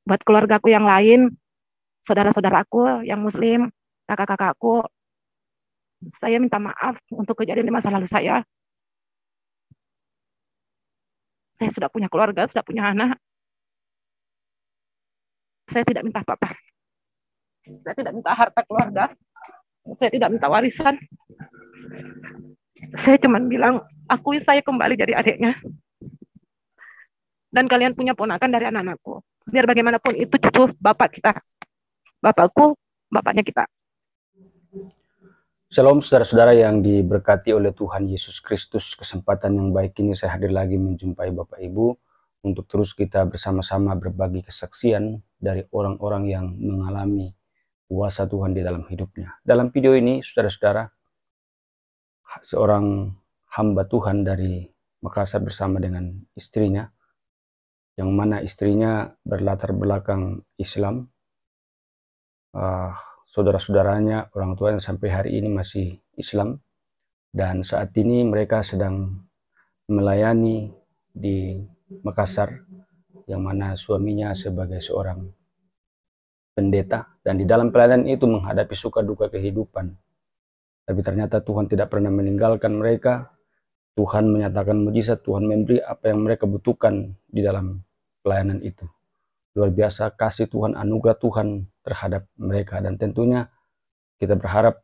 Buat keluargaku yang lain, saudara-saudaraku yang muslim, kakak-kakakku, saya minta maaf untuk kejadian di masa lalu saya. Saya sudah punya keluarga, sudah punya anak. Saya tidak minta apa-apa. Saya tidak minta harta keluarga. Saya tidak minta warisan. Saya cuma bilang, akui saya kembali jadi adiknya. Dan kalian punya ponakan dari anak-anakku. Biar bagaimanapun itu cucu bapak kita. Bapakku, bapaknya kita. Shalom saudara-saudara yang diberkati oleh Tuhan Yesus Kristus. Kesempatan yang baik ini saya hadir lagi menjumpai Bapak Ibu untuk terus kita bersama-sama berbagi kesaksian dari orang-orang yang mengalami kuasa Tuhan di dalam hidupnya. Dalam video ini saudara-saudara, seorang hamba Tuhan dari Makassar bersama dengan istrinya, yang mana istrinya berlatar belakang Islam, saudara-saudaranya, orang tua yang sampai hari ini masih Islam, dan saat ini mereka sedang melayani di Makassar, yang mana suaminya sebagai seorang pendeta, dan di dalam pelayanan itu menghadapi suka duka kehidupan. Tapi ternyata Tuhan tidak pernah meninggalkan mereka. Tuhan menyatakan mujizat, Tuhan memberi apa yang mereka butuhkan di dalam pelayanan itu. Luar biasa kasih Tuhan, anugerah Tuhan terhadap mereka, dan tentunya kita berharap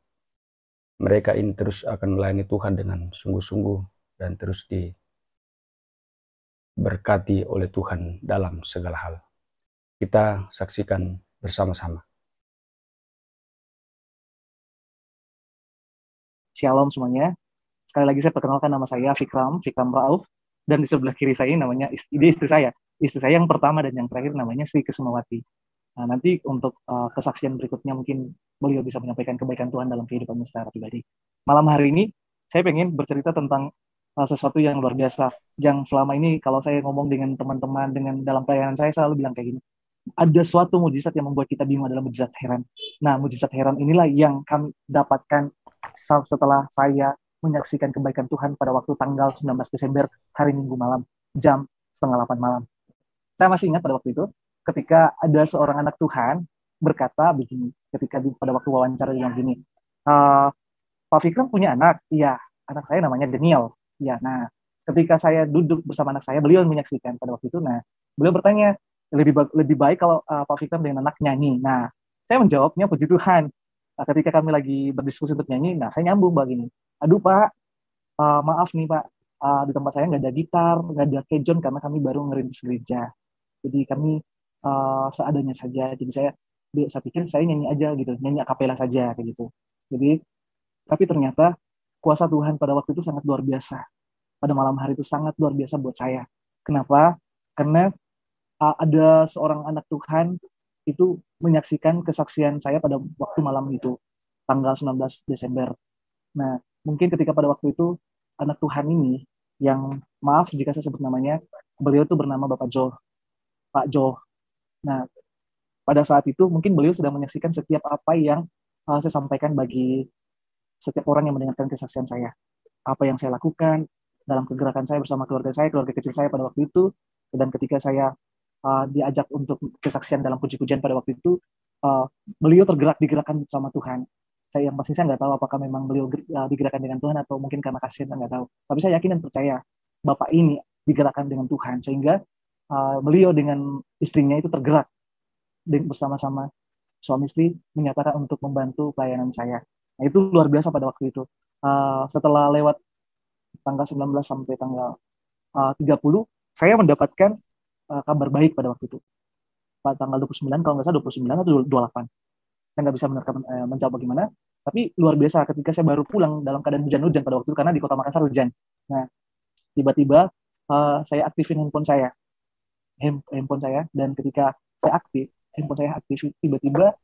mereka ini terus akan melayani Tuhan dengan sungguh-sungguh dan terus diberkati oleh Tuhan dalam segala hal. Kita saksikan bersama-sama. Shalom semuanya. Sekali lagi saya perkenalkan, nama saya Fikram Rauf, dan di sebelah kiri saya namanya istri saya. Istri saya yang pertama dan yang terakhir namanya Sri Kesumawati. Nah, nanti untuk kesaksian berikutnya mungkin beliau bisa menyampaikan kebaikan Tuhan dalam kehidupannya secara pribadi. Malam hari ini saya pengen bercerita tentang sesuatu yang luar biasa, yang selama ini kalau saya ngomong dengan teman-teman, dengan dalam pelayanan saya selalu bilang kayak gini, ada suatu mujizat yang membuat kita bingung adalah mujizat heran. Nah, mujizat heran inilah yang kami dapatkan setelah saya menyaksikan kebaikan Tuhan pada waktu tanggal 19 Desember, hari Minggu malam, jam 7:30 malam. Saya masih ingat pada waktu itu, ketika ada seorang anak Tuhan berkata begini, ketika pada waktu wawancara dia bilang gini, Pak Fikram punya anak? Iya, anak saya namanya Daniel. Iya, nah ketika saya duduk bersama anak saya, beliau menyaksikan pada waktu itu, nah beliau bertanya, lebih baik kalau Pak Fikram dengan anak nyanyi. Nah, saya menjawabnya, puji Tuhan. Nah, ketika kami lagi berdiskusi untuk nyanyi, nah saya nyambung begini, aduh Pak, maaf nih Pak, di tempat saya nggak ada gitar, nggak ada kejon karena kami baru ngerintis gereja. Jadi kami seadanya saja. Jadi saya pikir saya nyanyi aja gitu, nyanyi akapela saja kayak gitu. Jadi tapi ternyata kuasa Tuhan pada waktu itu sangat luar biasa. Pada malam hari itu sangat luar biasa buat saya. Kenapa? Karena ada seorang anak Tuhan itu menyaksikan kesaksian saya pada waktu malam itu, tanggal 19 Desember. Nah, mungkin ketika pada waktu itu anak Tuhan ini, yang maaf jika saya sebut namanya, beliau itu bernama Bapak Jo, Pak Jo. Nah, pada saat itu mungkin beliau sudah menyaksikan setiap apa yang saya sampaikan bagi setiap orang yang mendengarkan kesaksian saya. Apa yang saya lakukan dalam kegerakan saya bersama keluarga saya, keluarga kecil saya pada waktu itu, dan ketika saya diajak untuk kesaksian dalam puji-pujian pada waktu itu, beliau digerakkan bersama Tuhan. Yang pasti saya nggak tahu apakah memang beliau digerakkan dengan Tuhan atau mungkin karena kasihan, nggak tahu. Tapi saya yakin dan percaya Bapak ini digerakkan dengan Tuhan, sehingga beliau dengan istrinya itu tergerak bersama-sama suami istri menyatakan untuk membantu pelayanan saya. Nah, itu luar biasa pada waktu itu. Setelah lewat tanggal 19 sampai tanggal 30, saya mendapatkan kabar baik pada waktu itu. Pada tanggal 29, kalau nggak salah 29 atau 28. Saya nggak bisa menjawab bagaimana, tapi luar biasa ketika saya baru pulang dalam keadaan hujan-hujan pada waktu itu, karena di kota Makassar hujan. Nah, tiba-tiba saya aktifin handphone saya, dan ketika saya aktif, handphone saya aktif, tiba-tiba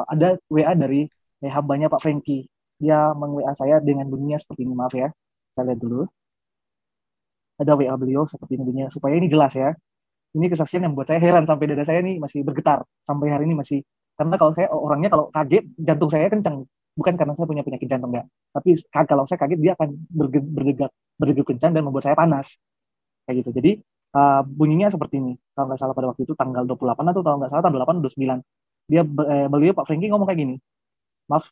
ada WA dari hambanya Pak Franky. Dia meng-WA saya dengan bunyinya seperti ini, maaf ya, saya lihat dulu. Ada WA beliau seperti ini bunyinya, supaya ini jelas ya. Ini kesaksian yang membuat saya heran, sampai dada saya ini masih bergetar sampai hari ini masih. Karena kalau saya orangnya kalau kaget jantung saya kencang, bukan karena saya punya penyakit jantung, enggak, tapi kalau saya kaget dia akan berdegup kencang dan membuat saya panas kayak gitu. Jadi Bunyinya seperti ini. Kalau nggak salah pada waktu itu tanggal 28 atau kalau nggak salah tanggal 8 atau 29. Beliau Pak Franky ngomong kayak gini. Maaf,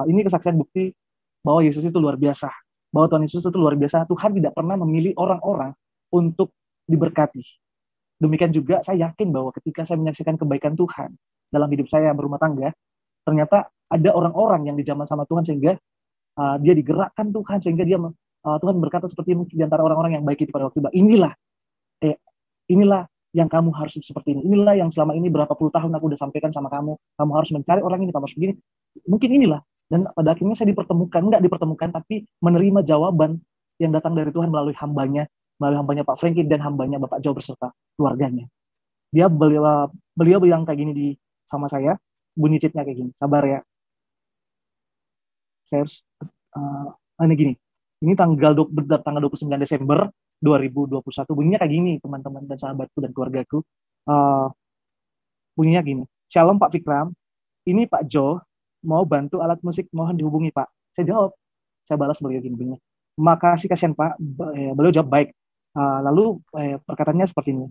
ini kesaksian bukti bahwa Yesus itu luar biasa. Bahwa Tuhan Yesus itu luar biasa. Tuhan tidak pernah memilih orang-orang untuk diberkati. Demikian juga saya yakin bahwa ketika saya menyaksikan kebaikan Tuhan dalam hidup saya berumah tangga, ternyata ada orang-orang yang dijamah sama Tuhan sehingga dia digerakkan Tuhan sehingga Tuhan berkata seperti di antara orang-orang yang baik itu pada waktu itu, inilah yang kamu harus seperti ini. Inilah yang selama ini berapa puluh tahun aku udah sampaikan sama kamu. Kamu harus mencari orang ini, kamu harus begini. Mungkin inilah. Dan pada akhirnya saya enggak dipertemukan, tapi menerima jawaban yang datang dari Tuhan melalui hambanya Pak Franky dan hambanya Bapak Jo beserta keluarganya. Beliau bilang kayak gini sama saya, bunyi chatnya kayak gini, sabar ya. Saya harus, ini gini, ini tanggal 29 Desember 2021, bunyinya kayak gini teman-teman dan sahabatku dan keluargaku. Bunyinya gini, Shalom Pak Fikram, ini Pak Jo mau bantu alat musik, mohon dihubungi Pak. Saya balas beliau gini, bunyinya, makasih kasihan Pak. Beliau jawab baik. Lalu perkataannya seperti ini,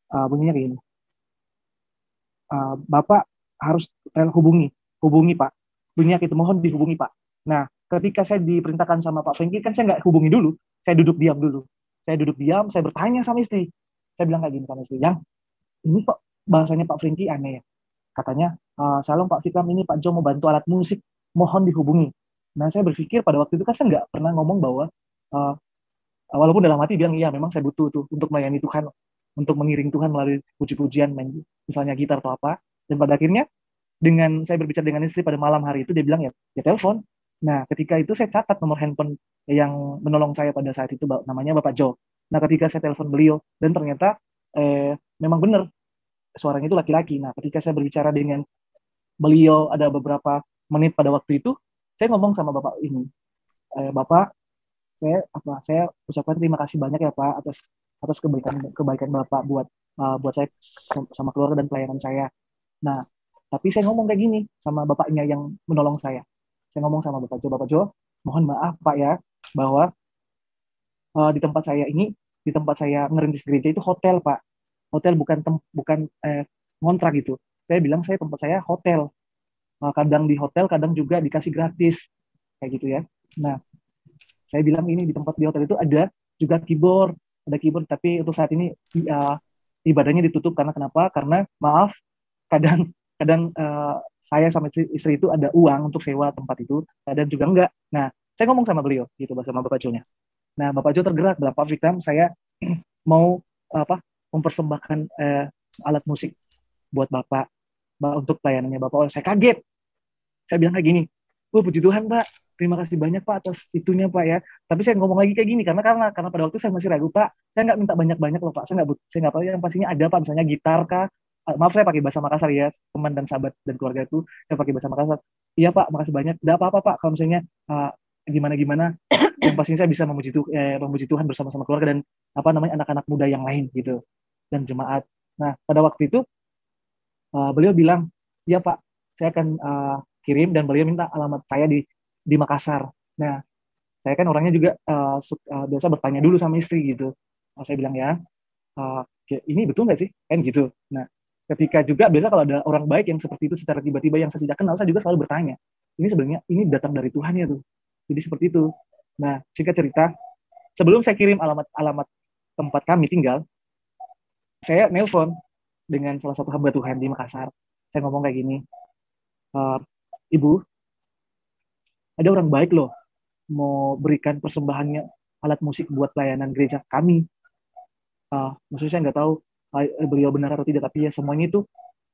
bunyinya kayak gini, Bapak harus hubungi Pak. Bunyinya gitu, mohon dihubungi Pak. Nah, ketika saya diperintahkan sama Pak Franky, kan saya nggak hubungi dulu, saya duduk diam dulu. Saya bertanya sama istri. Saya bilang kayak gini sama istri, yang ini kok bahasanya Pak Franky aneh ya. Katanya, Shalom Pak Fikram, ini Pak Jo mau bantu alat musik, mohon dihubungi. Nah, saya berpikir pada waktu itu kan saya nggak pernah ngomong bahwa, walaupun dalam hati bilang, iya memang saya butuh tuh untuk melayani Tuhan, untuk mengiring Tuhan melalui puji-pujian, misalnya gitar atau apa. Dan pada akhirnya, dengan saya berbicara dengan istri pada malam hari itu, dia bilang ya telepon. Nah, ketika itu saya catat nomor handphone yang menolong saya pada saat itu, namanya Bapak Jo. Nah, ketika saya telepon beliau, dan ternyata memang benar, suaranya itu laki-laki. Nah, ketika saya berbicara dengan beliau ada beberapa menit pada waktu itu, saya ngomong sama Bapak ini, Bapak, saya ucapkan terima kasih banyak ya Pak atas kebaikan Bapak buat saya sama keluarga dan pelayanan saya. Nah, tapi saya ngomong kayak gini sama bapaknya yang menolong saya. Saya ngomong sama Bapak Jo, mohon maaf Pak ya, bahwa di tempat saya ngerintis gereja itu hotel Pak. Hotel bukan ngontrak gitu. Saya bilang tempat saya hotel. Kadang di hotel, kadang juga dikasih gratis. Kayak gitu ya. Nah, saya bilang ini di hotel itu ada juga keyboard, tapi untuk saat ini ibadahnya ditutup kenapa? Karena maaf, kadang saya sama istri itu ada uang untuk sewa tempat itu, kadang juga enggak. Nah, saya ngomong sama beliau gitu sama Bapak Jo-nya. Nah, Bapak Jo tergerak, Bapak Fikram, saya mau mempersembahkan alat musik buat Bapak untuk pelayanannya Bapak. Oh, saya kaget. Saya bilang kayak gini, puji Tuhan Pak, terima kasih banyak Pak atas itunya Pak ya. Tapi saya ngomong lagi kayak gini karena pada waktu saya masih ragu Pak. Saya nggak minta banyak-banyak loh Pak. Saya nggak tahu yang pastinya ada Pak, misalnya gitar kah. Maaf saya pakai bahasa Makassar ya, teman dan sahabat dan keluarga itu saya pakai bahasa Makassar. Iya Pak, makasih banyak. Tidak apa-apa Pak, kalau misalnya gimana yang pastinya saya bisa memuji Tuhan bersama-sama keluarga dan anak-anak muda yang lain gitu dan jemaat. Nah, pada waktu itu beliau bilang, "Ya Pak, saya akan kirim," dan beliau minta alamat saya di Makassar. Nah, saya kan orangnya juga biasa bertanya dulu sama istri gitu. Saya bilang ya, ini betul nggak sih? Kan gitu. Nah, ketika juga biasa kalau ada orang baik yang seperti itu secara tiba-tiba yang saya tidak kenal, saya juga selalu bertanya, ini sebenarnya ini datang dari Tuhan ya tuh. Jadi seperti itu. Nah, singkat cerita, sebelum saya kirim alamat tempat kami tinggal, saya nelpon dengan salah satu hamba Tuhan di Makassar. Saya ngomong kayak gini, Ibu, ada orang baik loh mau berikan persembahannya alat musik buat pelayanan gereja kami. Maksudnya saya nggak tahu beliau benar atau tidak, tapi ya semuanya itu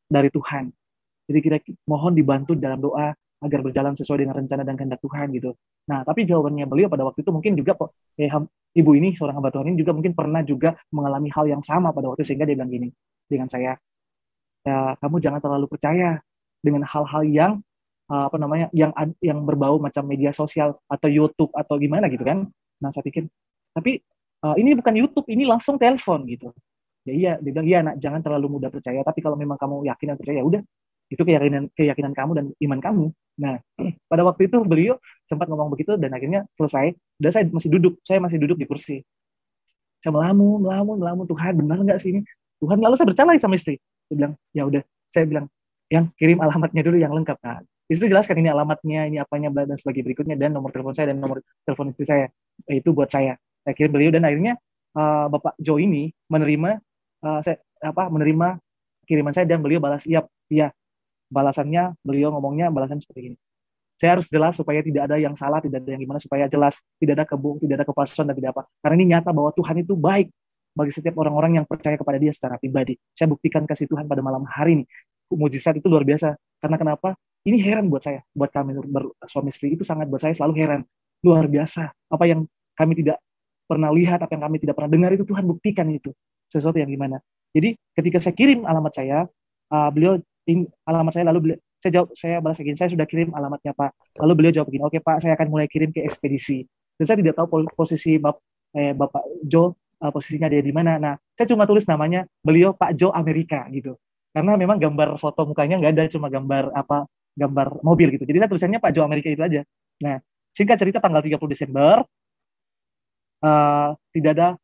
dari Tuhan. Jadi mohon dibantu dalam doa agar berjalan sesuai dengan rencana dan kehendak Tuhan gitu. Nah, tapi jawabannya beliau pada waktu itu mungkin juga ibu ini, seorang hamba Tuhan ini juga mungkin pernah juga mengalami hal yang sama pada waktu itu, sehingga dia bilang gini dengan saya, ya kamu jangan terlalu percaya dengan hal-hal yang yang berbau macam media sosial atau YouTube atau gimana gitu kan. Nah, saya pikir, tapi ini bukan YouTube, ini langsung telepon gitu. Ya iya, dia bilang, iya nak, jangan terlalu mudah percaya, tapi kalau memang kamu yakin dan percaya, ya udah, itu keyakinan kamu dan iman kamu. Nah, pada waktu itu beliau sempat ngomong begitu dan akhirnya selesai. Dan saya masih duduk di kursi. Saya melamun, Tuhan benar nggak sih ini? Tuhan, lalu saya bercanda sama istri. Saya bilang, ya udah, saya bilang, yang kirim alamatnya dulu yang lengkap. Nah, istri jelaskan ini alamatnya, ini apanya, dan sebagainya berikutnya, dan nomor telepon saya dan nomor telepon istri saya. Itu buat saya. Saya kirim beliau dan akhirnya Bapak Joe ini menerima menerima kiriman saya dan beliau balas, iya. Balasannya beliau ngomongnya balasan seperti ini. Saya harus jelas supaya tidak ada yang salah, tidak ada yang gimana, supaya jelas, tidak ada tidak ada kepalsuan dan tidak apa. Karena ini nyata bahwa Tuhan itu baik bagi setiap orang-orang yang percaya kepada Dia secara pribadi. Saya buktikan kasih Tuhan pada malam hari ini. Mujizat itu luar biasa. Karena kenapa? Ini heran buat saya, buat kami suami istri itu sangat buat saya selalu heran. Luar biasa. Apa yang kami tidak pernah lihat, apa yang kami tidak pernah dengar itu Tuhan buktikan itu. Sesuatu yang gimana. Jadi ketika saya kirim alamat saya, beliau alamat saya, lalu beliau, saya balas begini, saya sudah kirim alamatnya Pak. Lalu beliau jawab begini, oke Pak, saya akan mulai kirim ke ekspedisi. Dan saya tidak tahu posisi Bapak Joe, posisinya dia di mana. Nah, saya cuma tulis namanya beliau Pak Joe Amerika gitu. Karena memang gambar foto mukanya nggak ada, cuma gambar mobil gitu. Jadi saya tulisannya Pak Joe Amerika itu aja. Nah, singkat cerita tanggal 30 Desember tidak ada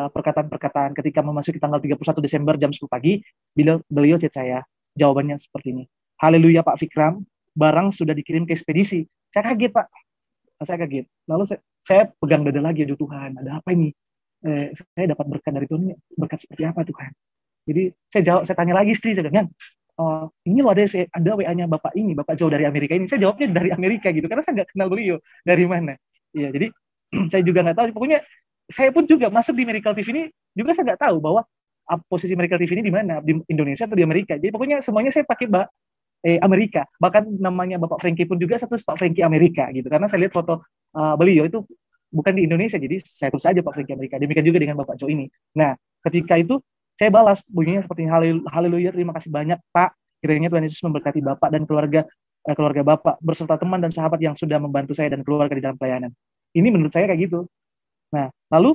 perkataan-perkataan. Ketika memasuki tanggal 31 Desember jam 10 pagi, beliau chat saya. Jawabannya seperti ini. Haleluya Pak Fikram, barang sudah dikirim ke ekspedisi. Saya kaget Pak. Saya kaget. Lalu saya pegang dada lagi, aduh Tuhan, ada apa ini? Saya dapat berkat dari Tuhan, berkat seperti apa Tuhan? Jadi saya tanya lagi istri, saya bilang, ini loh ada WA-nya Bapak Joe dari Amerika ini. Saya jawabnya dari Amerika gitu, karena saya nggak kenal beliau dari mana. Iya, jadi saya juga nggak tahu. Pokoknya saya pun juga masuk di Miracle TV ini juga saya nggak tahu bahwa posisi Miracle TV ini di mana, di Indonesia atau di Amerika. Jadi pokoknya semuanya saya pakai Amerika. Bahkan namanya Bapak Frankie pun juga status Pak Frankie Amerika gitu. Karena saya lihat foto beliau itu bukan di Indonesia, jadi saya tulis saja Pak Frankie Amerika. Demikian juga dengan Bapak Joe ini. Nah, ketika itu saya balas bunyinya seperti haleluya, terima kasih banyak Pak. Kiranya Tuhan Yesus memberkati Bapak dan keluarga Bapak beserta teman dan sahabat yang sudah membantu saya dan keluarga di dalam pelayanan. Ini menurut saya kayak gitu. Nah, lalu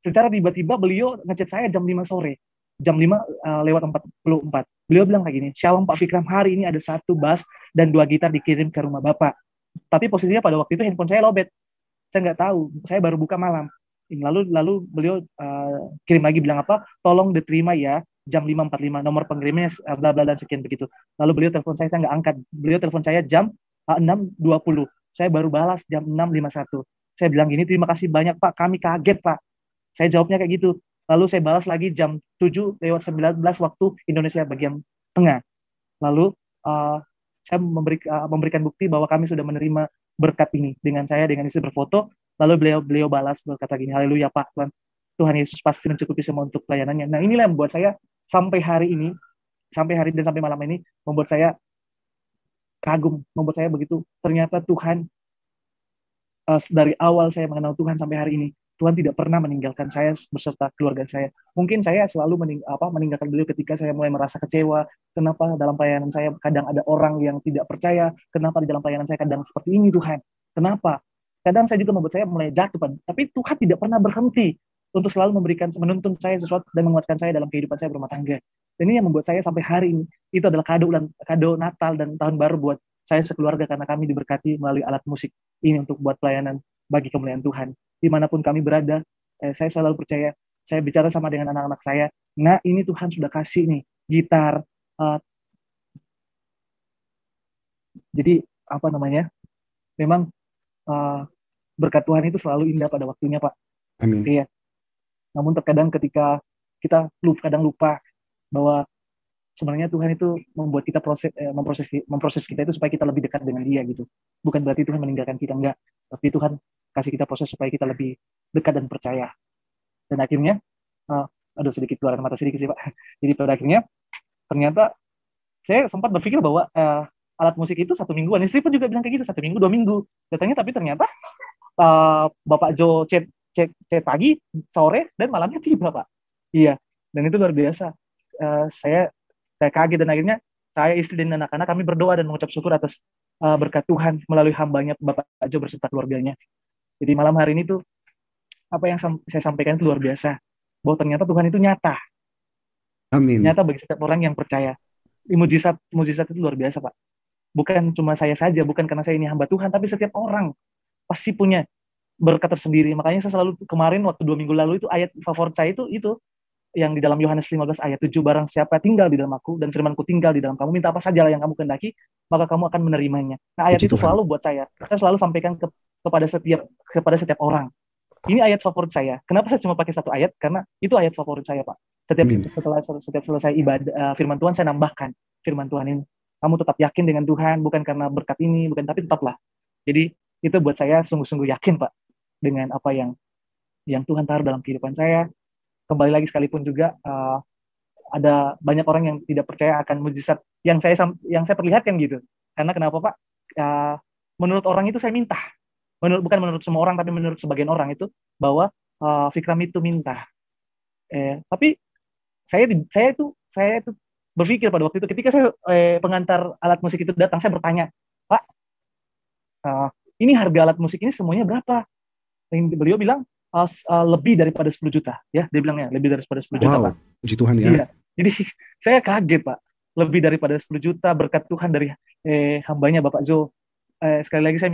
secara tiba-tiba beliau ngechat saya jam 5 sore. Jam 5 lewat 44. Beliau bilang kayak gini, Shalom Pak Fikram, hari ini ada 1 bass dan 2 gitar dikirim ke rumah Bapak. Tapi posisinya pada waktu itu handphone saya lowbat. Saya nggak tahu, saya baru buka malam. Lalu beliau kirim lagi bilang apa? Tolong diterima ya, jam 5.45, nomor pengirimnya bla bla dan sekian begitu. Lalu beliau telepon saya nggak angkat. Beliau telepon saya jam 6.20. Saya baru balas jam 6.51. Saya bilang gini, terima kasih banyak Pak, kami kaget Pak. Saya jawabnya kayak gitu. Lalu saya balas lagi jam 7 lewat 19 waktu Indonesia bagian tengah. Lalu saya memberikan bukti bahwa kami sudah menerima berkat ini dengan istri berfoto. Lalu beliau balas berkata gini, haleluya Pak, Tuhan Yesus pasti mencukupi semua untuk pelayanannya. Nah, inilah yang membuat saya sampai hari dan sampai malam ini membuat saya kagum, membuat saya begitu. Ternyata Tuhan dari awal saya mengenal Tuhan sampai hari ini, Tuhan tidak pernah meninggalkan saya beserta keluarga saya. Mungkin saya selalu meninggalkan beliau ketika saya mulai merasa kecewa. Kenapa dalam pelayanan saya kadang ada orang yang tidak percaya? Kenapa di dalam pelayanan saya kadang seperti ini Tuhan? Kenapa? Kadang saya juga membuat saya mulai jatuh. Tapi Tuhan tidak pernah berhenti untuk selalu menuntun saya sesuatu dan menguatkan saya dalam kehidupan saya berumah tangga. Dan ini yang membuat saya sampai hari ini, itu adalah kado Natal dan Tahun Baru buat saya sekeluarga, karena kami diberkati melalui alat musik ini untuk buat pelayanan bagi kemuliaan Tuhan. Dimanapun kami berada, saya selalu percaya, saya bicara sama dengan anak-anak saya, nah ini Tuhan sudah kasih nih gitar, jadi memang berkat Tuhan itu selalu indah pada waktunya Pak. Amin. Iya. Namun terkadang ketika kita kadang lupa bahwa sebenarnya Tuhan itu membuat kita memproses kita itu supaya kita lebih dekat dengan Dia gitu. Bukan berarti Tuhan meninggalkan kita, enggak. Tapi Tuhan kasih kita proses supaya kita lebih dekat dan percaya. Dan akhirnya, sedikit keluaran mata sedikit sih Pak. Jadi pada akhirnya, ternyata saya sempat berpikir bahwa alat musik itu 1 mingguan. Istri pun juga bilang kayak gitu, 1 minggu, 2 minggu. Tapi ternyata Bapak Joe chat pagi, sore, dan malamnya tiba Pak. Iya, dan itu luar biasa. Saya kaget, dan akhirnya saya, istri dan anak-anak kami berdoa dan mengucap syukur atas berkat Tuhan melalui hambanya Bapak Joe beserta keluarganya. Jadi malam hari ini tuh apa yang saya sampaikan itu luar biasa, bahwa ternyata Tuhan itu nyata. Amin. Nyata bagi setiap orang yang percaya. Mujizat itu luar biasa Pak. Bukan cuma saya saja, bukan karena saya ini hamba Tuhan, tapi setiap orang pasti punya berkat tersendiri. Makanya saya selalu kemarin waktu 2 minggu lalu itu ayat favorit saya itu yang di dalam Yohanes 15 ayat 7, barang siapa tinggal di dalam aku dan firmanku tinggal di dalam kamu, minta apa sajalah yang kamu kehendaki, maka kamu akan menerimanya. Nah, ayat Puji itu Tuhan. selalu buat saya selalu sampaikan kepada setiap orang. Ini ayat favorit saya. Kenapa saya cuma pakai satu ayat? Karena itu ayat favorit saya, Pak. Setiap selesai ibadah firman Tuhan, saya nambahkan firman Tuhan ini. Kamu tetap yakin dengan Tuhan, bukan karena berkat ini, bukan, tapi tetaplah. Jadi itu buat saya sungguh-sungguh yakin, Pak, dengan apa yang Tuhan taruh dalam kehidupan saya. Kembali lagi sekalipun juga ada banyak orang yang tidak percaya akan mujizat yang saya perlihatkan gitu. Karena kenapa, Pak? Menurut orang itu saya minta. Bukan menurut semua orang, tapi menurut sebagian orang itu bahwa Fikram itu minta. Tapi saya itu berpikir pada waktu itu ketika saya pengantar alat musik itu datang, saya bertanya, Pak, ini harga alat musik ini semuanya berapa? Beliau bilang lebih daripada 10 juta, ya, dia bilangnya lebih daripada 10 juta, Pak. Puji Tuhan ya. Iya, jadi saya kaget, Pak, lebih daripada 10 juta berkat Tuhan dari hambanya Bapak Jo. Sekali lagi saya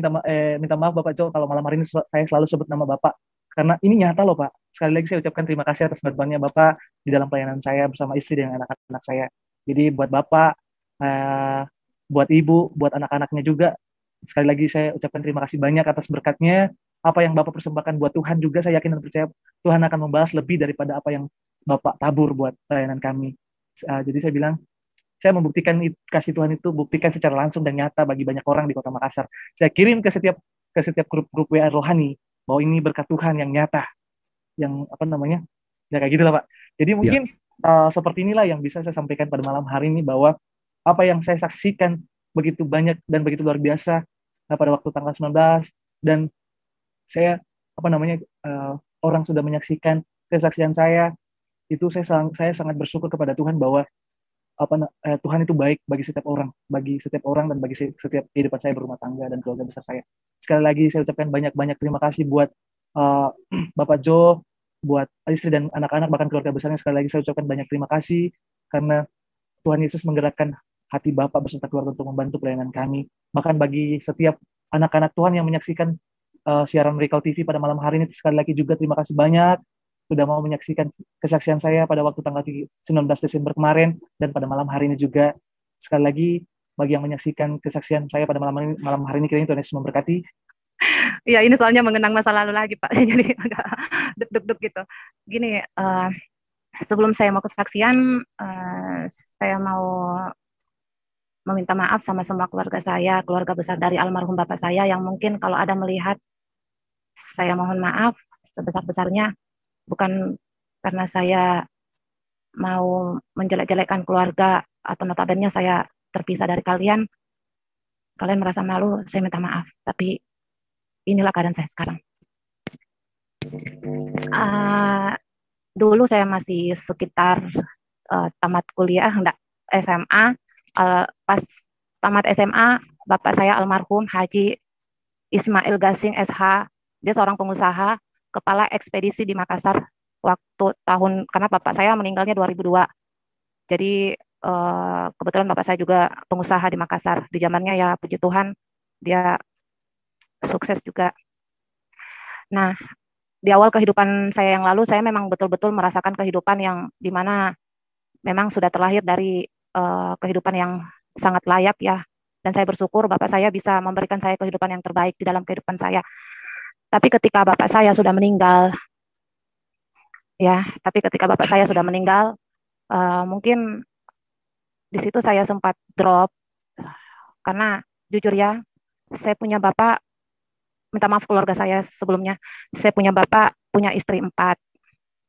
minta maaf Bapak Jo kalau malam hari ini saya selalu sebut nama Bapak, karena ini nyata loh, Pak. Sekali lagi saya ucapkan terima kasih atas bantuannya Bapak di dalam pelayanan saya bersama istri dan anak-anak saya. Jadi buat Bapak, buat Ibu, buat anak-anaknya juga, sekali lagi saya ucapkan terima kasih banyak atas berkatnya. Apa yang Bapak persembahkan buat Tuhan juga, saya yakin dan percaya Tuhan akan membalas lebih daripada apa yang Bapak tabur buat pelayanan kami. Jadi saya bilang, saya membuktikan kasih Tuhan itu, buktikan secara langsung dan nyata bagi banyak orang di Kota Makassar. Saya kirim ke setiap grup WA rohani bahwa ini berkat Tuhan yang nyata, yang apa namanya, ya kayak gitulah, Pak. Jadi mungkin seperti inilah yang bisa saya sampaikan pada malam hari ini, bahwa apa yang saya saksikan begitu banyak dan begitu luar biasa pada waktu tanggal 19, dan saya orang sudah menyaksikan kesaksian saya itu. Saya sangat bersyukur kepada Tuhan bahwa Tuhan itu baik bagi setiap orang dan bagi setiap kehidupan saya berumah tangga dan keluarga besar saya. Sekali lagi saya ucapkan banyak-banyak terima kasih buat Bapak Jo, buat istri dan anak-anak, bahkan keluarga besarnya. Sekali lagi saya ucapkan banyak terima kasih karena Tuhan Yesus menggerakkan hati Bapak beserta keluarga untuk membantu pelayanan kami. Bahkan bagi setiap anak-anak Tuhan yang menyaksikan siaran Miracle TV pada malam hari ini, sekali lagi juga terima kasih banyak sudah mau menyaksikan kesaksian saya pada waktu tanggal 19 Desember kemarin, dan pada malam hari ini juga. Sekali lagi, bagi yang menyaksikan kesaksian saya pada malam hari ini, kiranya Tuhan Yesus memberkati. Ya, ini soalnya mengenang masa lalu lagi, Pak. Jadi agak deg-deg gitu. Gini, sebelum saya mau kesaksian, saya mau meminta maaf sama semua keluarga saya, keluarga besar dari almarhum Bapak saya, yang mungkin kalau ada melihat, saya mohon maaf sebesar-besarnya. Bukan karena saya mau menjelek-jelekkan keluarga atau notabene saya terpisah dari kalian merasa malu, saya minta maaf. Tapi inilah keadaan saya sekarang. Dulu saya masih sekitar tamat kuliah, SMA. Pas tamat SMA, Bapak saya almarhum Haji Ismail Gasing SH, dia seorang pengusaha, kepala ekspedisi di Makassar karena Bapak saya meninggalnya 2002. Jadi kebetulan Bapak saya juga pengusaha di Makassar. Di zamannya ya puji Tuhan dia sukses juga. Nah, di awal kehidupan saya yang lalu, saya memang betul-betul merasakan kehidupan yang dimana memang sudah terlahir dari kehidupan yang sangat layak ya. Dan saya bersyukur Bapak saya bisa memberikan saya kehidupan yang terbaik di dalam kehidupan saya. Tapi ketika Bapak saya sudah meninggal, mungkin di situ saya sempat drop, karena jujur ya, saya punya Bapak, minta maaf keluarga saya sebelumnya, saya punya Bapak, punya istri 4,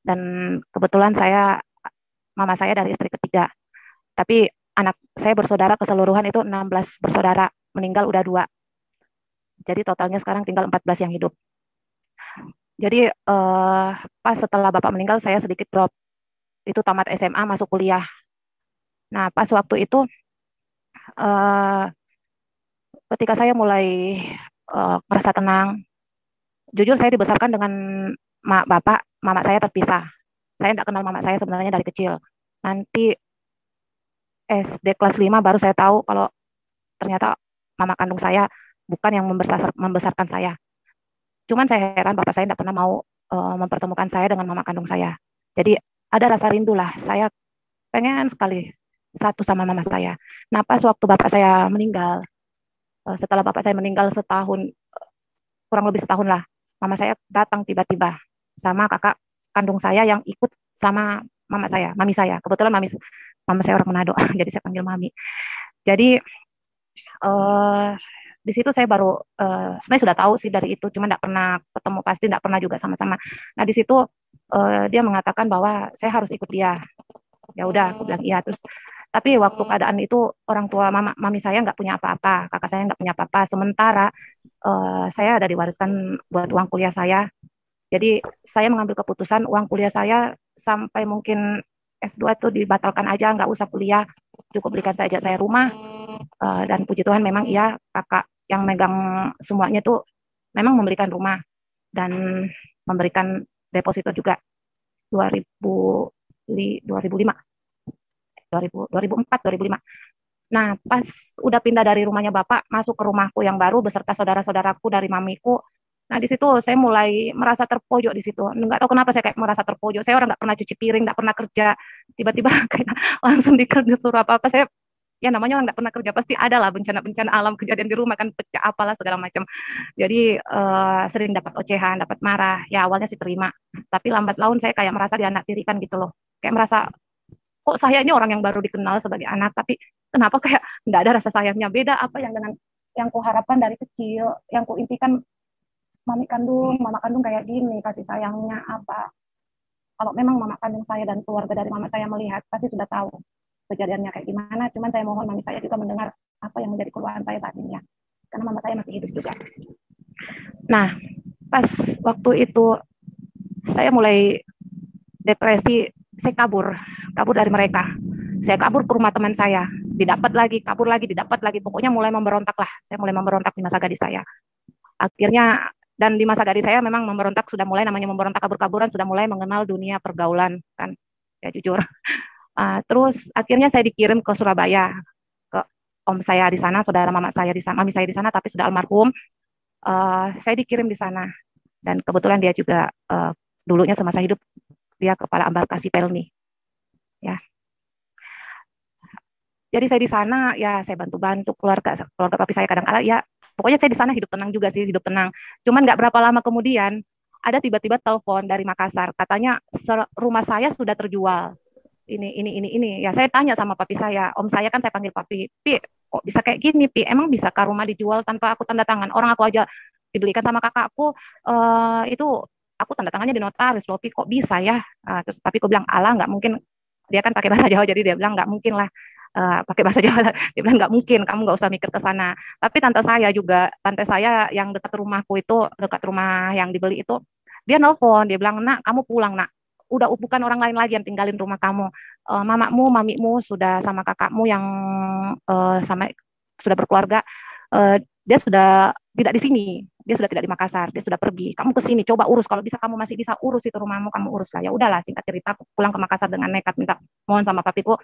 dan kebetulan mama saya dari istri ketiga. Tapi anak saya bersaudara keseluruhan itu 16 bersaudara, meninggal udah 2. Jadi totalnya sekarang tinggal 14 yang hidup. Jadi pas setelah Bapak meninggal, saya sedikit drop. Itu tamat SMA, masuk kuliah. Nah, pas waktu itu, ketika saya mulai merasa tenang, jujur saya dibesarkan dengan mama saya terpisah. Saya tidak kenal mama saya sebenarnya dari kecil. Nanti SD kelas 5 baru saya tahu kalau ternyata mama kandung saya bukan yang membesarkan saya. Cuman saya heran bapak saya tidak pernah mau mempertemukan saya dengan mama kandung saya. Jadi ada rasa rindu lah. Saya pengen sekali satu sama mama saya. Nah pas waktu bapak saya meninggal, setelah bapak saya meninggal setahun, kurang lebih setahun lah, mama saya datang tiba-tiba sama kakak kandung saya yang ikut sama mama saya, mami saya. Kebetulan mama saya orang Manado, jadi saya panggil mami. Jadi eh, di situ saya baru sebenarnya sudah tahu sih dari itu, cuma tidak pernah ketemu pasti, tidak pernah juga sama-sama. Nah di situ dia mengatakan bahwa saya harus ikut dia. Ya udah, aku bilang iya. Terus tapi waktu keadaan itu orang tua mami saya nggak punya apa-apa, kakak saya nggak punya apa-apa. Sementara saya ada diwariskan buat uang kuliah saya. Jadi saya mengambil keputusan uang kuliah saya sampai mungkin S2 itu dibatalkan aja, nggak usah kuliah, cukup belikan saja saya rumah. Dan puji Tuhan memang iya kakak yang megang semuanya tuh memang memberikan rumah dan memberikan deposito juga 2000 2005 2004 2005. Nah, pas udah pindah dari rumahnya Bapak masuk ke rumahku yang baru beserta saudara-saudaraku dari mamiku. Nah, di situ saya mulai merasa terpojok di situ. Nggak tahu kenapa saya kayak merasa terpojok. Saya orang nggak pernah cuci piring, nggak pernah kerja. Tiba-tiba kayak langsung disuruh apa-apa. Saya ya namanya orang nggak pernah kerja pasti ada lah bencana-bencana alam kejadian di rumah kan pecah apalah segala macam. Jadi sering dapat ocehan, dapat marah. Ya awalnya sih terima, tapi lambat laun saya kayak merasa dianaktirikan gitu loh. Kayak merasa kok saya ini orang yang baru dikenal sebagai anak, tapi kenapa kayak nggak ada rasa sayangnya, beda apa yang dengan yang kuharapkan dari kecil, yang kuimpikan mama kandung kayak gini, kasih sayangnya apa. Kalau memang mama kandung saya dan keluarga dari mama saya melihat, pasti sudah tahu kejadiannya kayak gimana. Cuman saya mohon mami saya juga mendengar apa yang menjadi keluhan saya saat ini ya, karena mama saya masih hidup juga. Nah, pas waktu itu saya mulai depresi, saya kabur dari mereka. Saya kabur ke rumah teman saya, didapat lagi, kabur lagi, didapat lagi. Pokoknya mulai memberontak lah. Saya mulai memberontak di masa gadis saya. Akhirnya, dan di masa gadis saya memang memberontak, sudah mulai namanya memberontak kabur-kaburan, sudah mulai mengenal dunia pergaulan, kan. Ya jujur. Terus akhirnya saya dikirim ke Surabaya, ke om saya di sana, saudara mama saya di sana, mami saya di sana, tapi sudah almarhum. Saya dikirim di sana. Dan kebetulan dia juga dulunya semasa hidup, dia kepala embarkasi Pelni. Ya. Jadi saya di sana ya saya bantu-bantu keluarga papi saya kadang-kala ya pokoknya saya di sana hidup tenang juga sih, hidup tenang. Cuman nggak berapa lama kemudian ada tiba-tiba telepon dari Makassar katanya rumah saya sudah terjual. Ini. Ya saya tanya sama papi saya, om saya kan saya panggil papi, Pi, kok bisa kayak gini, Pi? Emang bisa kah rumah dijual tanpa aku tanda tangan? Orang aku aja dibelikan sama kakakku itu aku tanda tangannya di notaris loh, Pi, kok bisa ya? Terus papi aku bilang, alah nggak mungkin. Dia kan pakai bahasa Jawa jadi dia bilang nggak mungkin lah. Pakai bahasa Jawa dia bilang nggak mungkin, kamu nggak usah mikir ke sana. Tapi tante saya yang dekat rumahku itu, dekat rumah yang dibeli itu, dia nelfon, dia bilang, nak kamu pulang nak, udah bukan orang lain lagi yang tinggalin rumah kamu. Mamimu sudah sama kakakmu yang sama sudah berkeluarga, dia sudah tidak di sini, dia sudah tidak di Makassar, dia sudah pergi. Kamu ke sini, coba urus, kalau bisa kamu masih bisa urus itu rumahmu, kamu urus lah. Ya udahlah, singkat cerita, aku pulang ke Makassar dengan nekat minta mohon sama papiku.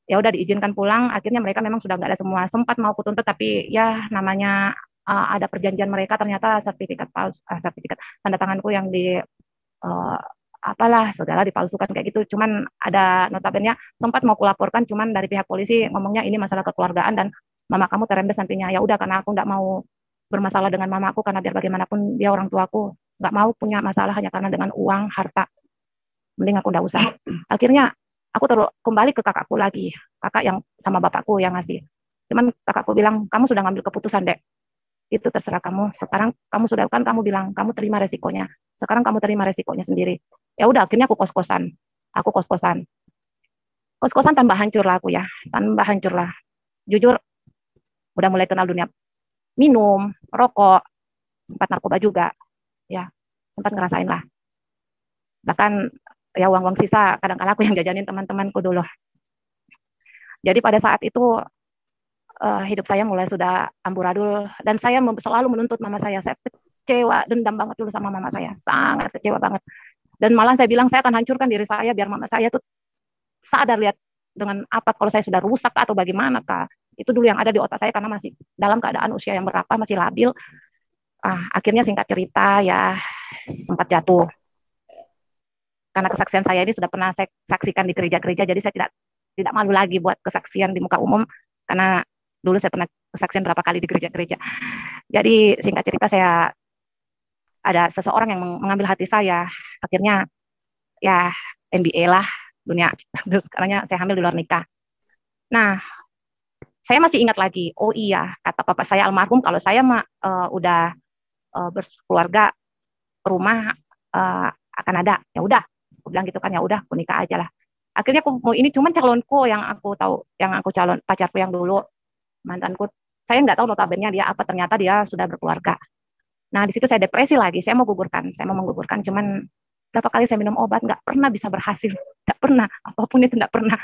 Ya udah diizinkan pulang. Akhirnya mereka memang sudah nggak ada semua. Sempat mau kutuntut, tapi ya namanya ada perjanjian mereka, ternyata sertifikat palsu, sertifikat tanda tanganku yang di apalah segala dipalsukan kayak gitu. Cuman ada notabene sempat mau kulaporkan, cuman dari pihak polisi ngomongnya ini masalah kekeluargaan dan mama kamu terembes nantinya. Ya udah, karena aku nggak mau bermasalah dengan mamaku, karena biar bagaimanapun dia orang tuaku, nggak mau punya masalah hanya karena dengan uang harta, mending aku nggak usah. Akhirnya aku kembali ke kakakku lagi, kakak yang sama bapakku yang ngasih. Cuman kakakku bilang, kamu sudah ngambil keputusan, Dek, itu terserah kamu. Sekarang kamu sudah, kan kamu bilang kamu terima resikonya, sekarang kamu terima resikonya sendiri. Ya udah, akhirnya aku kos-kosan tambah hancur lah aku ya, tambah hancur lah. Jujur udah mulai kenal dunia minum, rokok, sempat narkoba juga, ya sempat ngerasain lah. Bahkan ya uang sisa kadang-kadang aku yang jajanin teman-temanku dulu. Jadi pada saat itu hidup saya mulai sudah amburadul dan saya selalu menuntut mama saya. Saya kecewa, dendam banget dulu sama mama saya, sangat kecewa banget. Dan malah saya bilang saya akan hancurkan diri saya biar mama saya tuh sadar lihat dengan apa kalau saya sudah rusak atau bagaimana kah. Itu dulu yang ada di otak saya karena masih dalam keadaan usia yang berapa, masih labil. Akhirnya singkat cerita ya sempat jatuh. Karena kesaksian saya ini sudah pernah saya saksikan di gereja-gereja, jadi saya tidak malu lagi buat kesaksian di muka umum, karena dulu saya pernah kesaksian berapa kali di gereja-gereja. Jadi singkat cerita saya ada seseorang yang mengambil hati saya. Akhirnya ya NBA lah dunia. Sekarangnya saya hamil di luar nikah. Nah, saya masih ingat lagi. Oh iya, kata bapak saya almarhum, kalau saya udah berkeluarga, rumah akan ada. Ya udah, aku bilang gitu kan, ya udah, aku nikah aja lah. Akhirnya aku mau ini cuman calonku yang aku tahu, yang aku calon pacarku yang dulu, mantanku. Saya nggak tahu notabene dia apa, ternyata dia sudah berkeluarga. Nah, di situ saya depresi lagi. Saya mau menggugurkan. Cuman berapa kali saya minum obat, nggak pernah bisa berhasil. Nggak pernah, apapun itu nggak pernah.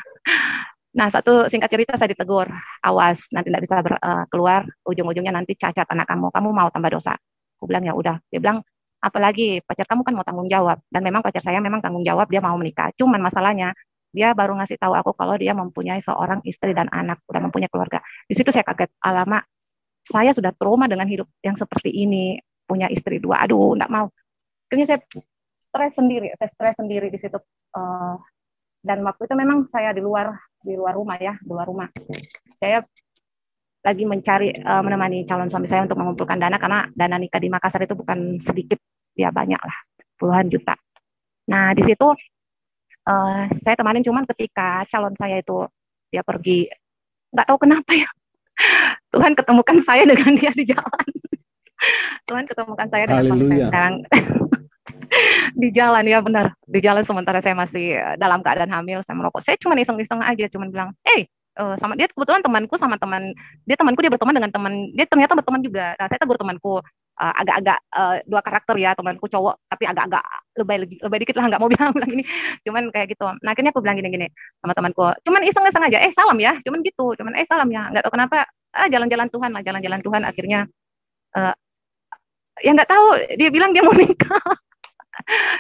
Nah, satu singkat cerita saya ditegur, awas, nanti nggak bisa keluar, ujung-ujungnya nanti cacat anak kamu mau tambah dosa. Aku bilang ya udah. Dia bilang, apalagi pacar kamu kan mau tanggung jawab. Dan memang pacar saya memang tanggung jawab, dia mau menikah. Cuman masalahnya, dia baru ngasih tahu aku kalau dia mempunyai seorang istri dan anak, udah mempunyai keluarga. Di situ saya kaget, alamak, saya sudah trauma dengan hidup yang seperti ini, punya istri dua, aduh, enggak mau. Akhirnya saya stres sendiri di situ. Dan waktu itu memang saya di luar rumah ya, di luar rumah. Saya lagi mencari menemani calon suami saya untuk mengumpulkan dana, karena dana nikah di Makassar itu bukan sedikit, ya banyak lah, puluhan juta. Nah, di situ saya temanin, cuman ketika calon saya itu dia pergi, nggak tahu kenapa ya, Tuhan ketemukan saya dengan dia di jalan. Tuhan ketemukan saya dengan suami saya sekarang di jalan, ya benar, di jalan sementara saya masih dalam keadaan hamil, saya merokok. Saya cuma iseng-iseng aja, cuma bilang, sama dia, kebetulan temanku sama temanku dia berteman dengan teman dia, ternyata berteman juga. Nah, saya tegur temanku, agak-agak dua karakter ya, temanku cowok tapi agak-agak lebay dikit lah, nggak mau bilang ini, cuman kayak gitu. Nah, akhirnya aku bilang gini-gini sama temanku, cuman iseng-iseng aja, salam ya, cuman gitu, salam ya, nggak tahu kenapa, jalan-jalan Tuhan lah, jalan-jalan Tuhan. Akhirnya ya nggak tahu, dia bilang dia mau nikah.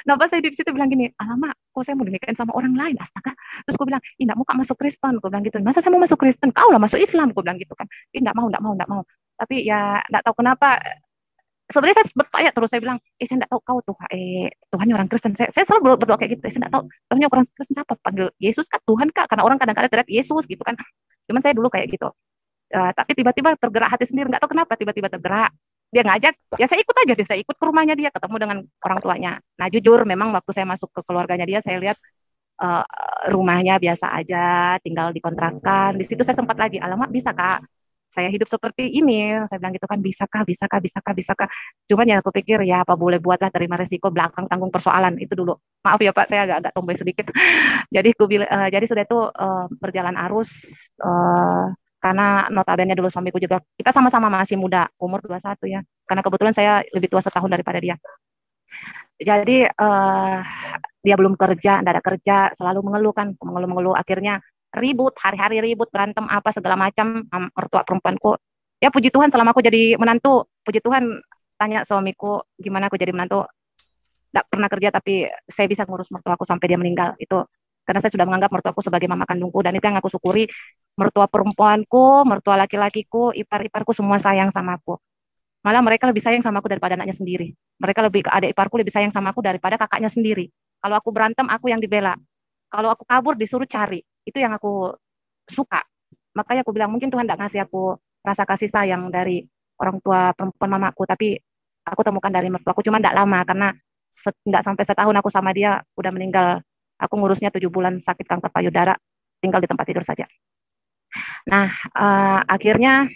Nah, pas saya di situ bilang gini, alamak, kok saya mau dinikahin sama orang lain, astaga. Terus gue bilang, ih, mau kak masuk Kristen, gue bilang gitu. Masa saya mau masuk Kristen, kau lah masuk Islam, gue bilang gitu kan. Ih, nggak mau. Tapi ya nggak tahu kenapa. Sebenarnya saya bertanya terus, saya bilang, saya nggak tahu kau tuh, Tuhannya orang Kristen. Saya selalu berdoa kayak gitu, saya nggak tahu Tuhannya orang Kristen siapa, panggil Yesus kah, Tuhan kah? Karena orang kadang-kadang teriak Yesus gitu kan. Cuman saya dulu kayak gitu. Tapi tiba-tiba tergerak hati sendiri, nggak tahu kenapa tiba-tiba tergerak. Dia ngajak, ya saya ikut aja deh, saya ikut ke rumahnya dia, ketemu dengan orang tuanya. Nah, jujur memang waktu saya masuk ke keluarganya dia, saya lihat uh, rumahnya biasa aja, tinggal dikontrakan. Di situ saya sempat lagi, alamak, bisa kak saya hidup seperti ini? Saya bilang gitu kan, bisa kak. Cuman ya aku pikir ya apa boleh buatlah, terima resiko, belakang tanggung persoalan itu dulu. Maaf ya Pak, saya agak tomboy sedikit. Jadi sudah itu berjalan arus, karena notabene dulu suamiku juga, kita sama-sama masih muda, umur 21 ya. Karena kebetulan saya lebih tua setahun daripada dia. Jadi dia belum kerja, tidak ada kerja, selalu mengeluh. Akhirnya ribut, hari-hari ribut, berantem apa segala macam, mertua perempuanku. Ya puji Tuhan, selama aku jadi menantu, puji Tuhan, tanya suamiku gimana aku jadi menantu. Tidak pernah kerja, tapi saya bisa ngurus mertuaku sampai dia meninggal. Itu karena saya sudah menganggap mertuaku sebagai mama kandungku, dan itu yang aku syukuri. Mertua perempuanku, mertua laki-lakiku, ipar-iparku semua sayang sama aku. Malah mereka lebih sayang sama aku daripada anaknya sendiri. Mereka lebih ke adik iparku, lebih sayang sama aku daripada kakaknya sendiri. Kalau aku berantem, aku yang dibela. Kalau aku kabur, disuruh cari. Itu yang aku suka. Makanya aku bilang, mungkin Tuhan tidak ngasih aku rasa kasih sayang dari orang tua perempuan mamaku, tapi aku temukan dari mertuaku. Cuma tidak lama, karena tidak sampai setahun aku sama dia, udah meninggal. Aku ngurusnya 7 bulan sakit kanker payudara, tinggal di tempat tidur saja. Nah, akhirnya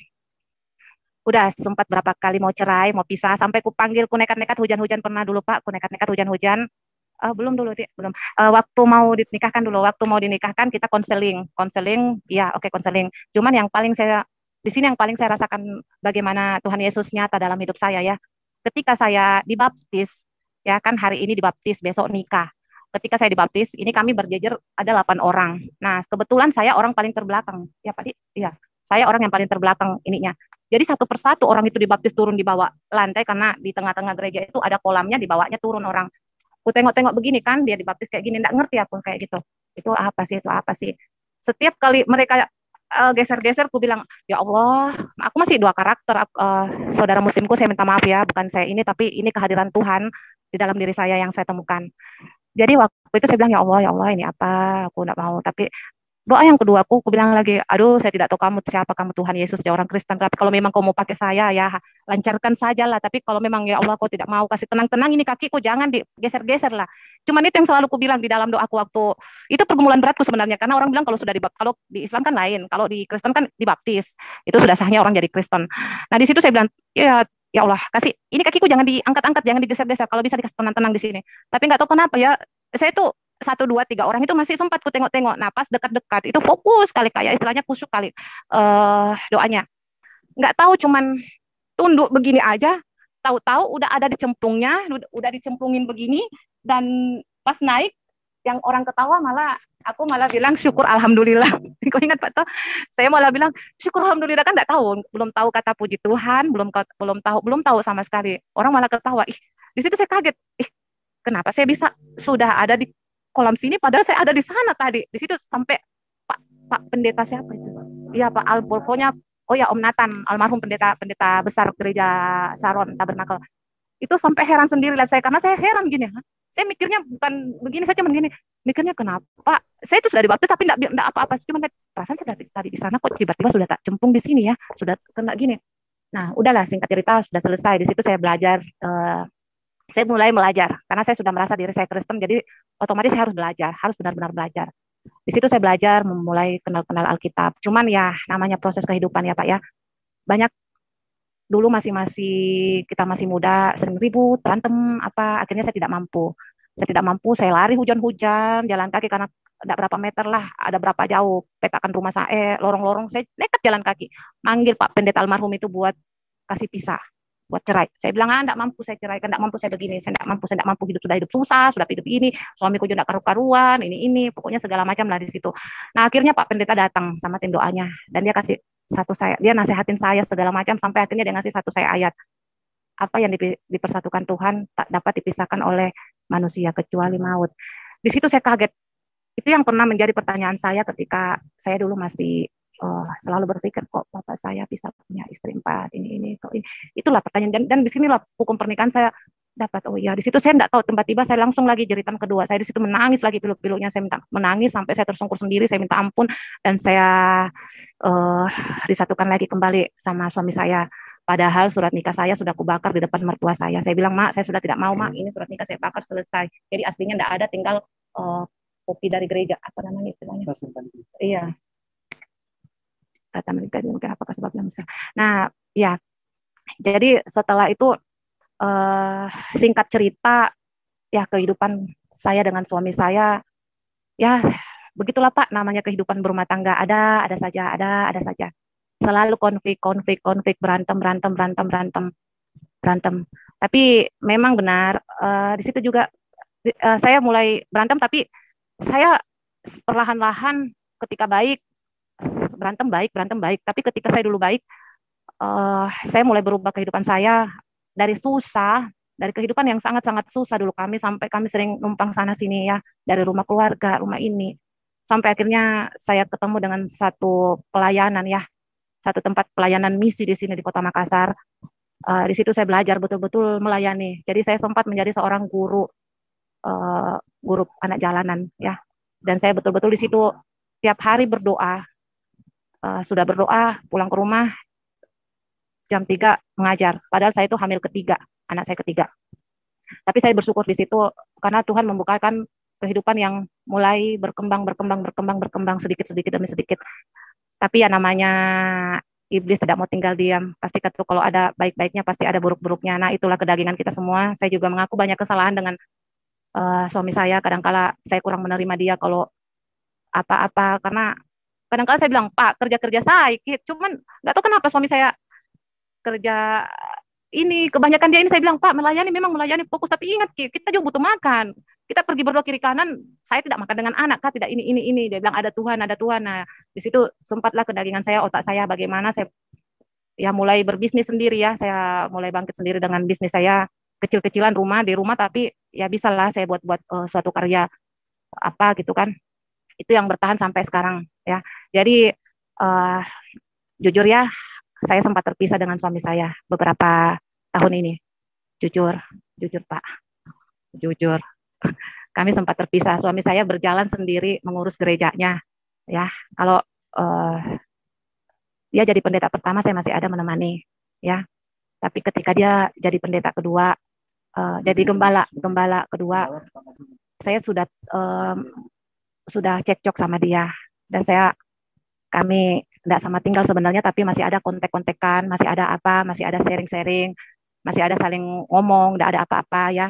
udah sempat berapa kali mau cerai, mau pisah, sampai ku panggil, ku nekat-nekat hujan-hujan, pernah dulu Pak, ku nekat-nekat hujan-hujan. Belum dulu, belum. Waktu mau dinikahkan kita konseling, ya oke, konseling. Cuman yang paling saya di sini yang paling saya rasakan bagaimana Tuhan Yesus nyata dalam hidup saya ya. Ketika saya dibaptis, ya kan hari ini dibaptis, besok nikah. Ketika saya dibaptis, ini kami berjejer ada 8 orang. Nah, kebetulan saya orang paling terbelakang. Ya, Pak Di? Iya. Saya orang yang paling terbelakang ininya. Jadi satu persatu orang itu dibaptis turun di bawah lantai, karena di tengah-tengah gereja itu ada kolamnya, di bawahnya turun orang. Aku tengok-tengok begini kan, dia dibaptis kayak gini, enggak ngerti aku kayak gitu. Itu apa sih? Setiap kali mereka geser-geser, aku bilang, ya Allah, aku masih dua karakter. Saudara muslimku, saya minta maaf ya, bukan saya ini, tapi ini kehadiran Tuhan di dalam diri saya yang saya temukan. Jadi waktu itu saya bilang, ya Allah, ini apa? Aku nggak mau. Tapi doa yang kedua aku bilang lagi, aduh, saya tidak tahu kamu siapa, kamu Tuhan Yesus, ya orang Kristen. Tapi kalau memang kau mau pakai saya, ya lancarkan saja lah. Tapi kalau memang ya Allah, kau tidak mau kasih tenang-tenang ini kakiku, jangan digeser-geser lah. Cuman itu yang selalu aku bilang di dalam doaku waktu itu, pergumulan beratku sebenarnya. Karena orang bilang kalau sudah kalau di Islam kan lain, kalau di Kristen kan dibaptis, itu sudah sahnya orang jadi Kristen. Nah di situ saya bilang, ya Allah, kasih ini kakiku jangan diangkat-angkat, jangan digeser-geser. Kalau bisa dikasih tenang-tenang di sini. Tapi nggak tahu kenapa ya, saya tuh satu dua tiga orang itu masih sempat ku tengok-tengok. Nah pas dekat-dekat itu fokus kali, kayak istilahnya kusuk kali doanya. Nggak tahu, cuman tunduk begini aja. Tahu-tahu udah ada di cemplungnya, udah dicemplungin begini. Dan pas naik, yang orang ketawa aku malah bilang syukur alhamdulillah. Kau ingat Pak Toh? Saya malah bilang syukur alhamdulillah, kan nggak tahu, belum tahu kata puji Tuhan, belum tahu sama sekali. Orang malah ketawa. Di situ saya kaget. Kenapa saya bisa sudah ada di kolam sini padahal saya ada di sana tadi. Di situ sampai Pak pendeta siapa itu? Iya Pak pokoknya ya Om Nathan, almarhum pendeta besar gereja Sharon Tabernakel. Itu sampai heran sendiri lihat saya, karena saya heran gini. Saya mikirnya bukan begini, saya cuma gini. Mikirnya kenapa? Saya itu sudah dibaptis tapi enggak apa-apa. Cuma perasaan saya tadi di sana kok tiba-tiba sudah tak cemplung di sini ya. Sudah kena gini. Nah, udahlah, singkat cerita sudah selesai. Di situ saya belajar saya mulai belajar karena saya sudah merasa diri saya Kristen, jadi otomatis saya harus belajar, harus benar-benar belajar. Di situ saya belajar memulai kenal-kenal Alkitab. Cuman ya namanya proses kehidupan ya Pak ya. Banyak dulu masih kita masih muda, sering ribut, berantem apa, akhirnya saya tidak mampu. Saya lari hujan-hujan, jalan kaki karena ada berapa meter lah, ada berapa jauh petakan rumah saya, lorong-lorong, saya nekat jalan kaki. Manggil Pak Pendeta almarhum itu buat kasih pisah, buat cerai. Saya bilang, enggak mampu saya ceraikan, enggak mampu saya begini, saya enggak mampu hidup susah, sudah hidup ini, suamiku juga enggak karu-karuan, ini, pokoknya segala macam lah di situ. Nah, akhirnya Pak Pendeta datang sama tim doanya, dan dia kasih dia nasihatin saya segala macam, sampai akhirnya dia ngasih satu saya ayat. Apa yang dipersatukan Tuhan tak dapat dipisahkan oleh manusia kecuali maut. Di situ saya kaget. Itu yang pernah menjadi pertanyaan saya ketika saya dulu masih selalu berpikir, kok bapak saya bisa punya istri 4, ini. Itulah pertanyaan, dan di sinilah hukum pernikahan saya dapat. Oh iya, di situ saya enggak tahu, tiba-tiba saya langsung lagi jeritan kedua. Saya di situ menangis lagi, piluk-piluknya saya menangis sampai saya tersungkur sendiri, saya minta ampun, dan saya disatukan lagi kembali sama suami saya. Padahal surat nikah saya sudah kubakar di depan mertua saya. Saya bilang, Mak, saya sudah tidak mau, Mak, ini surat nikah saya bakar, selesai. Jadi aslinya enggak ada, tinggal kopi dari gereja, apa namanya istilahnya? Iya. Kata mereka mungkin apakah sebabnya bisa. Nah, ya. Jadi setelah itu singkat cerita ya, kehidupan saya dengan suami saya ya begitulah Pak, namanya kehidupan berumah tangga, ada saja. Selalu konflik, berantem. Tapi memang benar di situ juga saya mulai berantem, tapi saya perlahan-lahan ketika baik berantem baik, tapi ketika saya dulu baik, saya mulai berubah kehidupan saya dari kehidupan yang sangat-sangat susah dulu sampai kami sering numpang sana sini ya, dari rumah keluarga, rumah ini, sampai akhirnya saya ketemu dengan satu tempat pelayanan misi di sini di Kota Makassar. Di situ saya belajar betul-betul melayani. Jadi saya sempat menjadi seorang guru anak jalanan ya, dan saya betul-betul di situ tiap hari berdoa. Sudah berdoa, pulang ke rumah jam 3 mengajar. Padahal saya itu hamil ketiga, anak saya ketiga. Tapi saya bersyukur di situ karena Tuhan membukakan kehidupan yang mulai berkembang sedikit demi sedikit. Tapi ya namanya iblis tidak mau tinggal diam. Pasti kalau ada baik-baiknya pasti ada buruk-buruknya. Nah, itulah kedagingan kita semua. Saya juga mengaku banyak kesalahan dengan suami saya. Kadang-kala saya kurang menerima dia kalau apa-apa, karena kadang-kadang saya bilang, Pak, kerja sakit, cuman nggak tahu kenapa suami saya kerja ini, kebanyakan dia ini, saya bilang, Pak, memang melayani fokus, tapi ingat, kita juga butuh makan. Kita pergi berdoa kiri kanan, saya tidak makan dengan anak, Kak, tidak ini. Dia bilang, ada Tuhan. Nah, di situ sempatlah kedagingan saya, otak saya, bagaimana saya ya mulai berbisnis sendiri ya, saya mulai bangkit sendiri dengan bisnis saya, kecil-kecilan di rumah, tapi ya bisalah saya buat suatu karya apa gitu kan. Itu yang bertahan sampai sekarang ya. Jadi eh, jujur ya, saya sempat terpisah dengan suami saya beberapa tahun ini. Jujur, jujur Pak, jujur. Kami sempat terpisah. Suami saya berjalan sendiri mengurus gerejanya. Ya, kalau dia jadi pendeta pertama, saya masih ada menemani. Ya, tapi ketika dia jadi pendeta kedua, jadi gembala kedua, saya sudah cekcok sama dia, dan kami tidak sama tinggal sebenarnya, tapi masih ada kontek-kontekan, masih ada apa, masih ada sharing-sharing, masih ada saling ngomong, tidak ada apa-apa ya.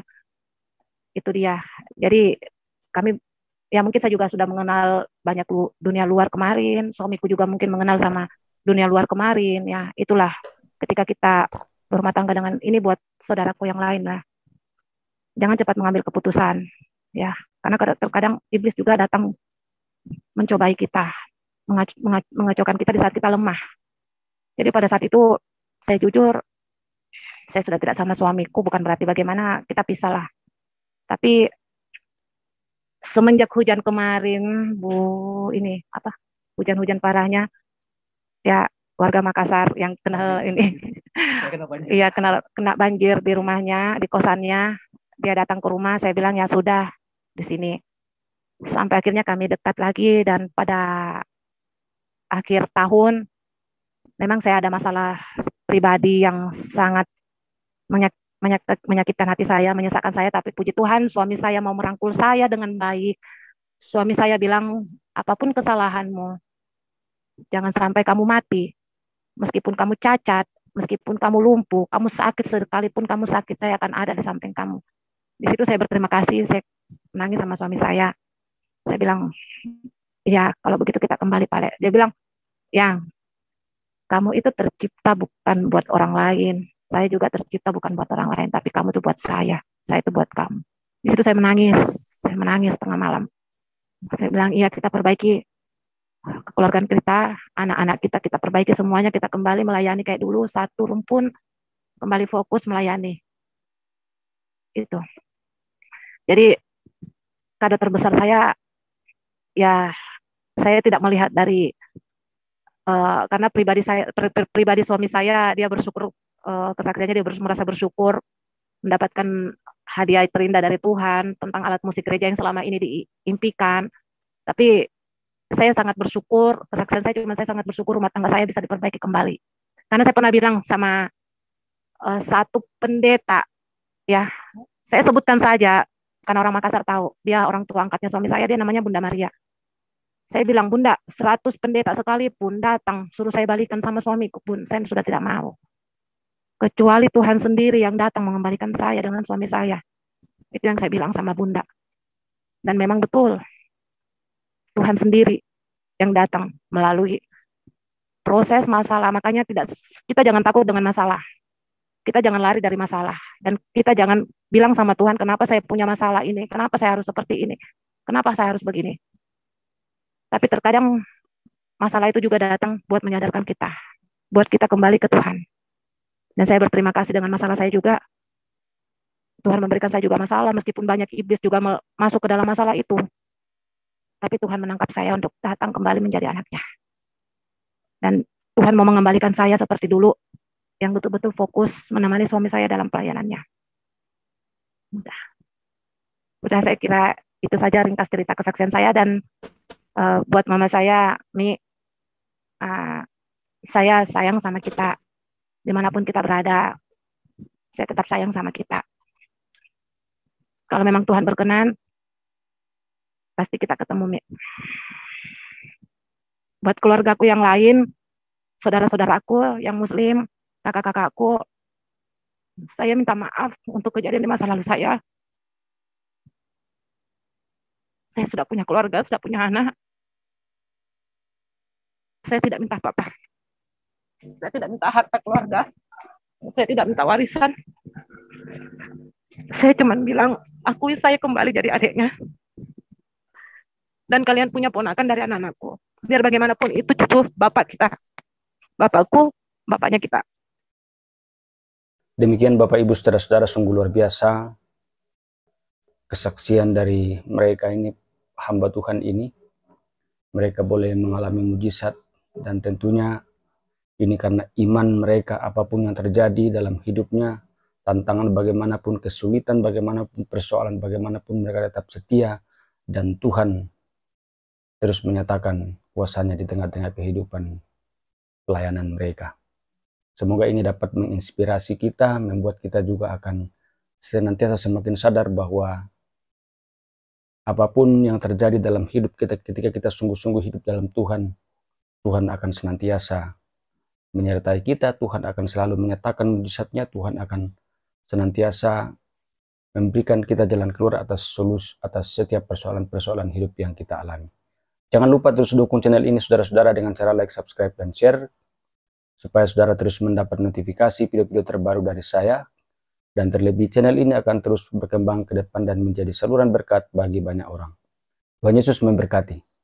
Itu dia. Jadi kami, ya mungkin saya juga sudah mengenal banyak dunia luar kemarin, suamiku juga mungkin mengenal sama dunia luar kemarin ya. Itulah ketika kita berumah tangga dengan ini, buat saudaraku yang lain lah. Jangan cepat mengambil keputusan ya, karena terkadang iblis juga datang mencobai kita, mengacaukan kita di saat kita lemah. Jadi pada saat itu saya jujur, saya sudah tidak sama suamiku, bukan berarti bagaimana kita pisah lah. Tapi semenjak hujan kemarin, hujan-hujan parahnya, ya warga Makassar yang kena ini, iya kena banjir di rumahnya, di kosannya, dia datang ke rumah, saya bilang ya sudah di sini. Sampai akhirnya kami dekat lagi, dan pada akhir tahun, memang saya ada masalah pribadi yang sangat menyakitkan hati saya, menyesakkan saya, tapi puji Tuhan suami saya mau merangkul saya dengan baik. Suami saya bilang, apapun kesalahanmu, jangan sampai kamu mati. Meskipun kamu cacat, meskipun kamu lumpuh, kamu sakit, sekalipun kamu sakit, saya akan ada di samping kamu. Di situ saya berterima kasih, saya menangis sama suami saya. Saya bilang, ya kalau begitu kita kembali Pak. Dia bilang, yang kamu itu tercipta bukan buat orang lain. Saya juga tercipta bukan buat orang lain, tapi kamu itu buat saya itu buat kamu. Di situ saya menangis tengah malam. Saya bilang, iya kita perbaiki kekeluargaan kita, anak-anak kita perbaiki semuanya, kita kembali melayani kayak dulu, satu rumpun, kembali fokus melayani. Itu. Jadi kado terbesar saya, ya saya tidak melihat dari, karena pribadi suami saya, dia bersyukur, kesaksiannya dia merasa bersyukur mendapatkan hadiah terindah dari Tuhan tentang alat musik gereja yang selama ini diimpikan. Tapi saya sangat bersyukur, kesaksian saya sangat bersyukur rumah tangga saya bisa diperbaiki kembali. Karena saya pernah bilang sama satu pendeta, ya saya sebutkan saja, karena orang Makassar tahu, dia orang tua angkatnya suami saya, dia namanya Bunda Maria. Saya bilang, Bunda, 100 pendeta sekalipun datang, suruh saya balikan sama suamiku pun, saya sudah tidak mau. Kecuali Tuhan sendiri yang datang mengembalikan saya dengan suami saya. Itu yang saya bilang sama Bunda. Dan memang betul, Tuhan sendiri yang datang melalui proses masalah. Makanya kita jangan takut dengan masalah. Kita jangan lari dari masalah. Dan kita jangan bilang sama Tuhan, kenapa saya punya masalah ini? Kenapa saya harus seperti ini? Kenapa saya harus begini? Tapi terkadang masalah itu juga datang buat menyadarkan kita, buat kita kembali ke Tuhan. Dan saya berterima kasih dengan masalah saya juga. Tuhan memberikan saya juga masalah, meskipun banyak iblis juga masuk ke dalam masalah itu. Tapi Tuhan menangkap saya untuk datang kembali menjadi anaknya. Dan Tuhan mau mengembalikan saya seperti dulu, yang betul-betul fokus menemani suami saya dalam pelayanannya. Udah saya kira itu saja ringkas cerita kesaksian saya. Dan buat mama saya, Mi, saya sayang sama kita. Dimanapun kita berada, saya tetap sayang sama kita. Kalau memang Tuhan berkenan, pasti kita ketemu, Mi. Buat keluargaku yang lain, saudara-saudaraku yang muslim, kakak-kakakku, saya minta maaf untuk kejadian di masa lalu saya. Saya sudah punya keluarga, sudah punya anak. Saya tidak minta apa-apa. Saya tidak minta harta keluarga. Saya tidak minta warisan. Saya cuma bilang, akui saya kembali jadi adiknya. Dan kalian punya ponakan dari anak-anakku. Biar bagaimanapun itu cucu bapak kita. Bapakku, bapaknya kita. Demikian Bapak Ibu saudara-saudara, sungguh luar biasa kesaksian dari mereka ini, hamba Tuhan ini. Mereka boleh mengalami mujizat Dan tentunya ini karena iman mereka, apapun yang terjadi dalam hidupnya, tantangan bagaimanapun, kesulitan bagaimanapun, persoalan bagaimanapun, mereka tetap setia. Dan Tuhan terus menyatakan kuasanya di tengah-tengah kehidupan pelayanan mereka. Semoga ini dapat menginspirasi kita, membuat kita juga akan senantiasa semakin sadar bahwa apapun yang terjadi dalam hidup kita, ketika kita sungguh-sungguh hidup dalam Tuhan, Tuhan akan senantiasa menyertai kita, Tuhan akan selalu menyatakan mujizatnya, Tuhan akan senantiasa memberikan kita jalan keluar atas setiap persoalan-persoalan hidup yang kita alami. Jangan lupa terus dukung channel ini saudara-saudara dengan cara like, subscribe, dan share, supaya saudara terus mendapat notifikasi video-video terbaru dari saya. Dan terlebih channel ini akan terus berkembang ke depan dan menjadi saluran berkat bagi banyak orang. Tuhan Yesus memberkati.